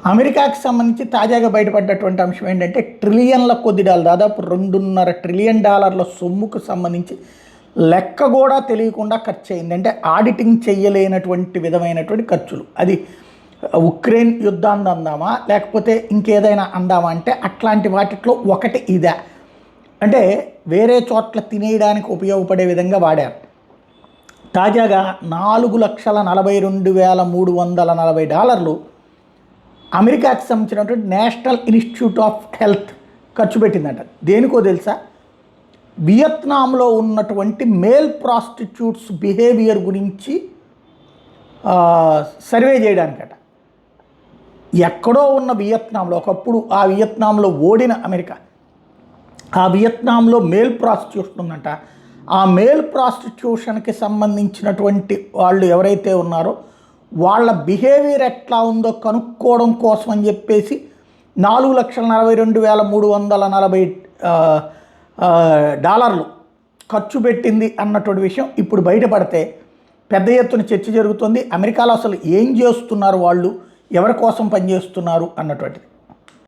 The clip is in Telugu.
అమెరికాకి సంబంధించి తాజాగా బయటపడ్డటువంటి అంశం ఏంటంటే ట్రిలియన్ల కొద్ది డాలర్, దాదాపు $2.5 ట్రిలియన్ సొమ్ముకు సంబంధించి లెక్క కూడా తెలియకుండా ఖర్చు అయింది. అంటే ఆడిటింగ్ చేయలేనటువంటి విధమైనటువంటి ఖర్చులు. అది ఉక్రెయిన్ యుద్ధాన్ని అందామా లేకపోతే ఇంకేదైనా అందామా అంటే అట్లాంటి వాటిలో ఒకటి ఇదే. అంటే వేరే చోట్ల తినేయడానికి ఉపయోగపడే విధంగా వాడారు. తాజాగా $4,42,340 అమెరికాకి సంబంధించినటువంటి నేషనల్ ఇన్స్టిట్యూట్ ఆఫ్ హెల్త్ ఖర్చు పెట్టిందంట. దేనికో తెలుసా? వియత్నాంలో ఉన్నటువంటి మేల్ ప్రాస్టిట్యూట్స్ బిహేవియర్ గురించి సర్వే చేయడానికట. ఎక్కడో ఉన్న వియత్నాంలో, ఒకప్పుడు ఆ వియత్నాంలో ఓడిన అమెరికా, ఆ వియత్నాంలో మేల్ ప్రాస్టిట్యూషన్ ఉందంట. ఆ మేల్ ప్రాస్టిట్యూషన్కి సంబంధించినటువంటి వాళ్ళు ఎవరైతే ఉన్నారో వాళ్ళ బిహేవియర్ ఎట్లా ఉందో కనుక్కోవడం కోసం అని చెప్పేసి $4,42,340 ఖర్చు పెట్టింది అన్నటువంటి విషయం ఇప్పుడు బయటపడితే పెద్ద ఎత్తున చర్చ జరుగుతుంది. అమెరికాలో అసలు ఏం చేస్తున్నారు, వాళ్ళు ఎవరి కోసం పనిచేస్తున్నారు అన్నటువంటిది.